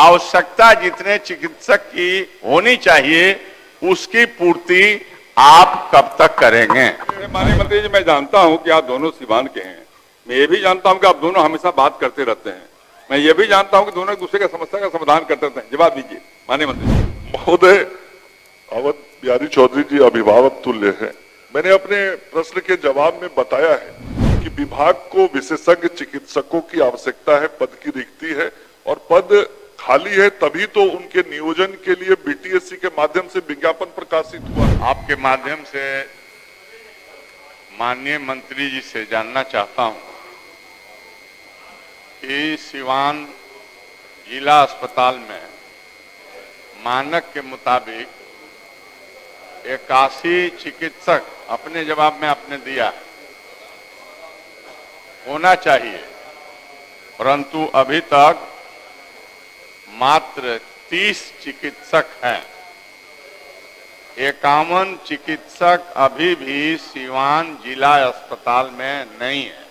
आवश्यकता जितने चिकित्सक की होनी चाहिए उसकी पूर्ति आप कब तक करेंगे? माननीय मंत्री जी, मैं जानता हूं कि आप दोनों सीवान के हैं। मैं ये भी जानता हूं कि आप दोनों हमेशा बात करते रहते हैं। मैं ये भी जानता हूं कि दोनों एक दूसरे का समस्या का समाधान करते रहते हैं। जवाब दीजिए माननीय मंत्री जी। महोदय, अवध बिहारी चौधरी जी अभिभावक तुल्य है। मैंने अपने प्रश्न के जवाब में बताया है कि विभाग को विशेषज्ञ चिकित्सकों की आवश्यकता है, पद की रिक्ति है और पद खाली है, तभी तो उनके नियोजन के लिए बीटीएससी के माध्यम से विज्ञापन प्रकाशित हुआ। आपके माध्यम से माननीय मंत्री जी से जानना चाहता हूं कि सिवान जिला अस्पताल में मानक के मुताबिक 81 चिकित्सक, अपने जवाब में आपने दिया होना चाहिए, परंतु अभी तक मात्र 30 चिकित्सक हैं। 51 चिकित्सक अभी भी सिवान जिला अस्पताल में नहीं है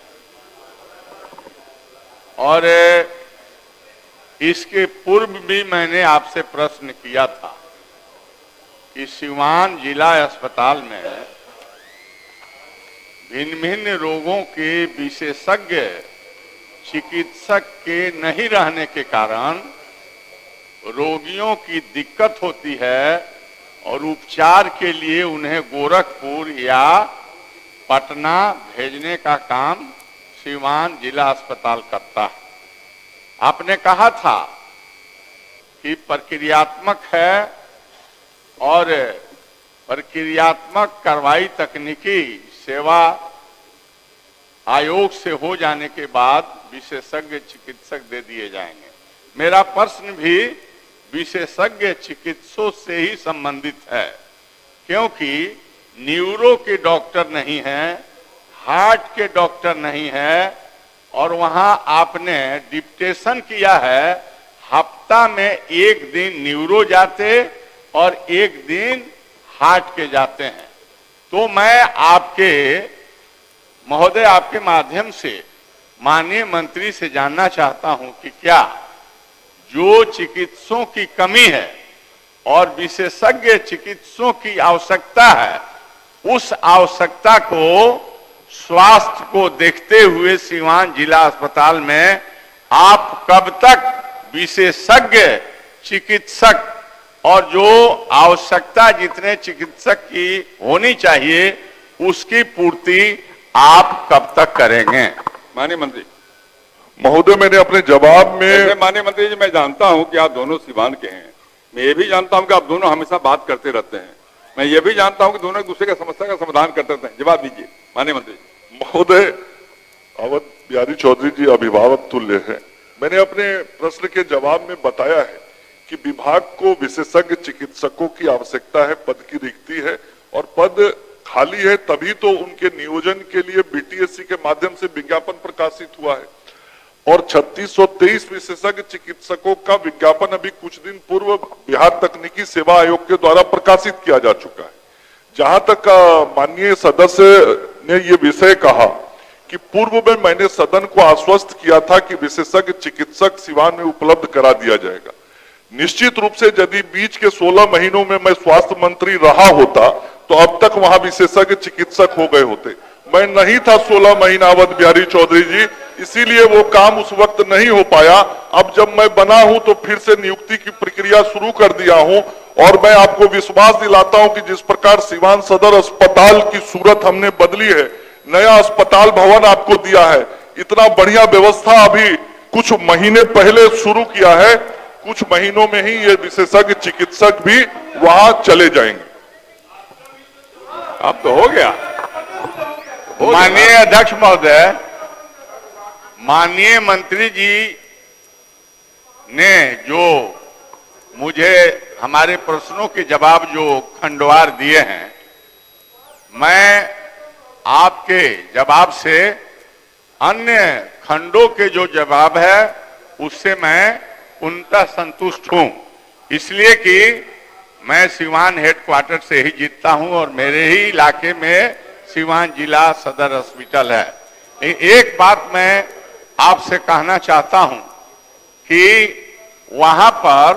और इसके पूर्व भी मैंने आपसे प्रश्न किया था कि सिवान जिला अस्पताल में भिन्न भिन्न रोगों के विशेषज्ञ चिकित्सक के नहीं रहने के कारण रोगियों की दिक्कत होती है और उपचार के लिए उन्हें गोरखपुर या पटना भेजने का काम सिवान जिला अस्पताल करता है। आपने कहा था कि प्रक्रियात्मक है और प्रक्रियात्मक कार्रवाई तकनीकी सेवा आयोग से हो जाने के बाद विशेषज्ञ चिकित्सक दे दिए जाएंगे। मेरा प्रश्न भी विशेषज्ञ चिकित्सकों से ही संबंधित है, क्योंकि न्यूरो के डॉक्टर नहीं हैं, हार्ट के डॉक्टर नहीं है और वहां आपने डिप्टेशन किया है, हफ्ता में एक दिन न्यूरो जाते और एक दिन हार्ट के जाते हैं। तो मैं आपके महोदय आपके माध्यम से माननीय मंत्री से जानना चाहता हूं कि क्या जो चिकित्सकों की कमी है और विशेषज्ञ चिकित्सकों की आवश्यकता है, उस आवश्यकता को स्वास्थ्य को देखते हुए सिवान जिला अस्पताल में आप कब तक विशेषज्ञ चिकित्सक और जो आवश्यकता जितने चिकित्सक की होनी चाहिए उसकी पूर्ति आप कब तक करेंगे? माननीय मंत्री महोदय, मैंने अपने जवाब में माननीय मंत्री जी, मैं जानता हूं कि आप दोनों सीवान के हैं। मैं ये भी जानता हूं कि आप दोनों हमेशा बात करते रहते हैं। मैं ये भी जानता हूं कि दोनों एक दूसरे का समस्या का समाधान करते रहते हैं। जवाब दीजिए माननीय मंत्री जी। महोदय, अवध बिहारी चौधरी जी अभिभावक तुल्य है। मैंने अपने प्रश्न के जवाब में बताया है कि विभाग को विशेषज्ञ चिकित्सकों की आवश्यकता है, पद की रिक्ति है और पद खाली है, तभी तो उनके नियोजन के लिए बीटीएससी के माध्यम से विज्ञापन प्रकाशित हुआ है और 3623 विशेषज्ञ चिकित्सकों का विज्ञापन अभी कुछ दिन पूर्व बिहार तकनीकी सेवा आयोग के द्वारा प्रकाशित किया जा चुका है। जहां तक माननीय सदस्य ने ये विषय कहा कि पूर्व में मैंने सदन को आश्वस्त किया था कि विशेषज्ञ चिकित्सक सिवान में उपलब्ध करा दिया जाएगा। निश्चित रूप से यदि बीच के 16 महीनों में मैं स्वास्थ्य मंत्री रहा होता तो अब तक वहां विशेषज्ञ चिकित्सक हो गए होते। मैं नहीं था 16 महीना अवध बिहारी चौधरी जी, इसीलिए वो काम उस वक्त नहीं हो पाया। अब जब मैं बना हूं तो फिर से नियुक्ति की प्रक्रिया शुरू कर दिया हूं और मैं आपको विश्वास दिलाता हूं कि जिस प्रकार सिवान सदर अस्पताल की सूरत हमने बदली है, नया अस्पताल भवन आपको दिया है, इतना बढ़िया व्यवस्था अभी कुछ महीने पहले शुरू किया है। कुछ महीनों में ही ये विशेषज्ञ चिकित्सक भी वहां चले जाएंगे। अब तो हो गया। माननीय अध्यक्ष महोदय, माननीय मंत्री जी ने जो मुझे हमारे प्रश्नों के जवाब जो खंडवार दिए हैं, मैं आपके जवाब से अन्य खंडों के जो जवाब है उससे मैं पूर्णतः संतुष्ट हूं, इसलिए कि मैं सिवान हेडक्वार्टर से ही जीतता हूं और मेरे ही इलाके में सिवान जिला सदर हॉस्पिटल है। एक बात मैं आपसे कहना चाहता हूं कि वहां पर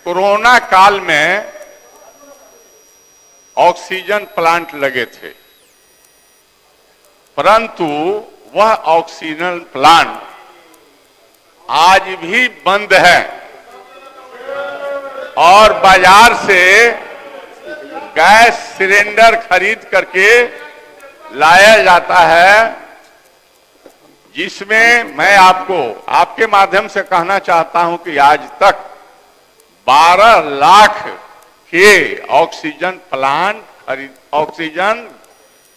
कोरोना काल में ऑक्सीजन प्लांट लगे थे, परंतु वह ऑक्सीजन प्लांट आज भी बंद है और बाजार से गैस सिलेंडर खरीद करके लाया जाता है, जिसमें मैं आपको आपके माध्यम से कहना चाहता हूं कि आज तक 12 लाख के ऑक्सीजन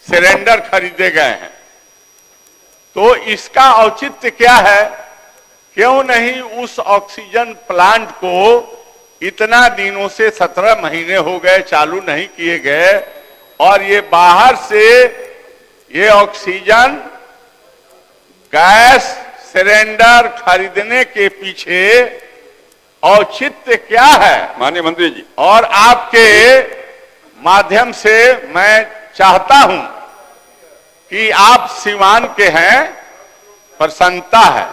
सिलेंडर खरीदे गए हैं। तो इसका औचित्य क्या है? क्यों नहीं उस ऑक्सीजन प्लांट को इतना दिनों से 17 महीने हो गए चालू नहीं किए गए, और ये बाहर से ये ऑक्सीजन गैस सिलेंडर खरीदने के पीछे औचित्य क्या है? माननीय मंत्री जी, और आपके माध्यम से मैं चाहता हूं कि आप सिवान के हैं, प्रसन्नता है,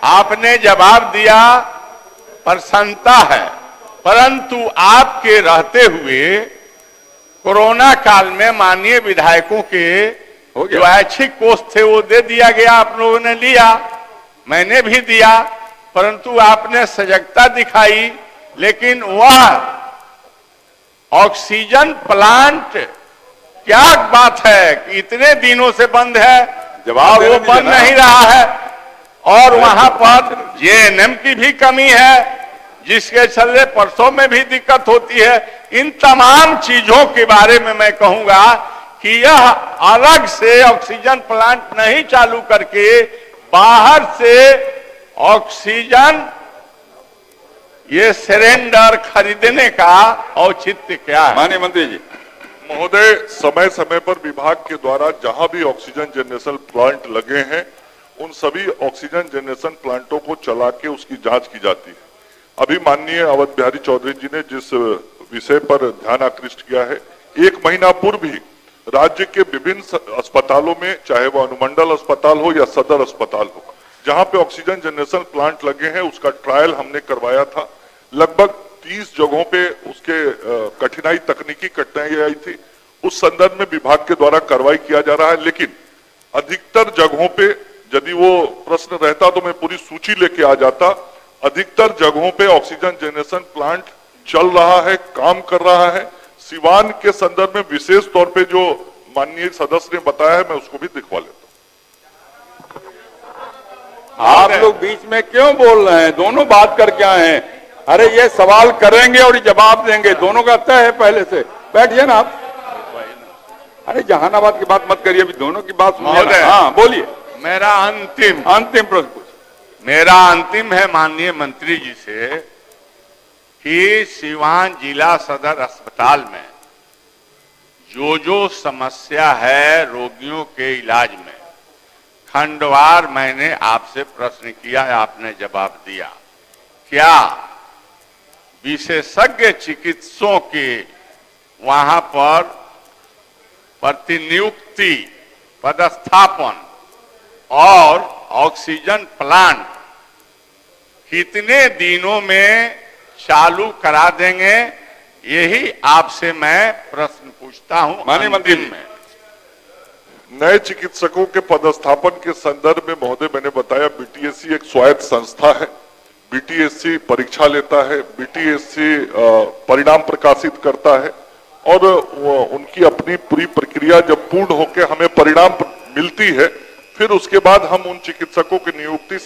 आपने जवाब दिया, प्रसन्नता है, परंतु आपके रहते हुए कोरोना काल में माननीय विधायकों के जो ऐच्छिक कोष थे वो दे दिया गया, आप लोगों ने लिया, मैंने भी दिया, परंतु आपने सजगता दिखाई, लेकिन वह ऑक्सीजन प्लांट क्या बात है कि इतने दिनों से बंद है, जवाब वो बंद नहीं रहा है, और वहां पर जेएनएम की भी कमी है, जिसके चलते परसों में भी दिक्कत होती है। इन तमाम चीजों के बारे में मैं कहूंगा कि यह अलग से ऑक्सीजन प्लांट नहीं चालू करके बाहर से ऑक्सीजन ये सिलेंडर खरीदने का औचित्य क्या है? माननीय मंत्री जी। महोदय, समय समय पर विभाग के द्वारा जहां भी ऑक्सीजन जनरेशन प्लांट लगे हैं, उन सभी ऑक्सीजन जनरेशन प्लांटों को चला के उसकी जांच की जाती है। अभी माननीय अवध बिहारी चौधरी जी ने जिस विषय पर ध्यान आकृष्ट किया है, 1 महीना पूर्व ही राज्य के विभिन्न अस्पतालों में, चाहे वो अनुमंडल अस्पताल हो या सदर अस्पताल हो, जहां पे ऑक्सीजन जनरेशन प्लांट लगे हैं, उसका ट्रायल हमने करवाया था। लगभग 30 जगहों पे उसके कठिनाई, तकनीकी कठिनाई आई थी। उस संदर्भ में विभाग के द्वारा कार्रवाई किया जा रहा है, लेकिन अधिकतर जगहों पे यदि वो प्रश्न रहता तो मैं पूरी सूची लेके आ जाता। अधिकतर जगहों पे ऑक्सीजन जनरेशन प्लांट चल रहा है, काम कर रहा है। सिवान के संदर्भ में विशेष तौर पे जो माननीय सदस्य ने बताया है, मैं उसको भी दिखवा लेता हूं। आप लोग बीच में क्यों बोल रहे हैं? दोनों बात करके आए हैं। अरे ये सवाल करेंगे और जवाब देंगे, दोनों का तय है पहले से। बैठिए ना आप। अरे जहानाबाद की बात मत करिए, अभी दोनों की बात सुनिए। हाँ बोलिए। मेरा अंतिम प्रश्न मेरा अंतिम है माननीय मंत्री जी से कि सिवान जिला सदर अस्पताल में जो समस्या है रोगियों के इलाज में, खंडवार मैंने आपसे प्रश्न किया है, आपने जवाब दिया। क्या विशेषज्ञ चिकित्सकों के वहां पर प्रतिनियुक्ति, पदस्थापन और ऑक्सीजन प्लांट कितने दिनों में चालू करा देंगे? यही आपसे मैं प्रश्न पूछता हूं। माननीय मंत्री में नए चिकित्सकों के पदस्थापन के संदर्भ में महोदय मैंने बताया, बीटीएससी एक स्वायत्त संस्था है। बीटीएससी परीक्षा लेता है, बीटीएससी परिणाम प्रकाशित करता है, और उनकी अपनी पूरी प्रक्रिया जब पूर्ण होकर हमें परिणाम मिलती है, फिर उसके बाद हम उन चिकित्सकों की नियुक्ति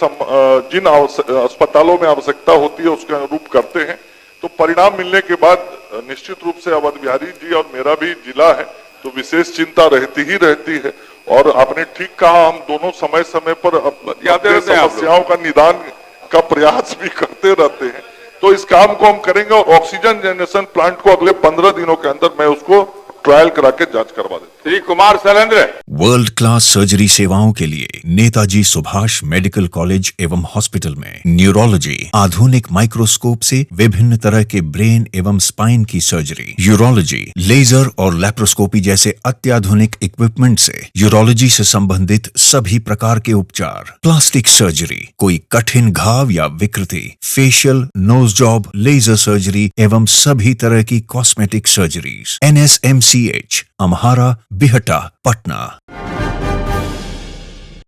जिन अस्पतालों में आवश्यकता होती है उसके अनुरूप करते हैं। तो परिणाम मिलने के बाद निश्चित रूप से अवध बिहारी जी और मेरा भी जिला है तो विशेष चिंता रहती ही रहती है। और आपने ठीक कहा, हम दोनों समय समय पर अपनी समस्याओं का निदान का प्रयास भी करते रहते हैं। तो इस काम को हम करेंगे, और ऑक्सीजन जनरेशन प्लांट को अगले 15 दिनों के अंदर मैं उसको ट्रायल करा के जांच करवा देता हूं। Shri Kumar Shailendra. World class surgery सेवाओं के लिए नेताजी सुभाष मेडिकल कॉलेज एवं हॉस्पिटल में न्यूरोलॉजी, आधुनिक माइक्रोस्कोप से विभिन्न तरह के ब्रेन एवं स्पाइन की सर्जरी, यूरोलॉजी, लेजर और लैप्रोस्कोपी जैसे अत्याधुनिक इक्विपमेंट से यूरोलॉजी से संबंधित सभी प्रकार के उपचार, प्लास्टिक सर्जरी, कोई कठिन घाव या विकृति, facial, nose job, laser surgery एवं सभी तरह की cosmetic surgeries. NSMCH, Amhara, Bihta, Patna.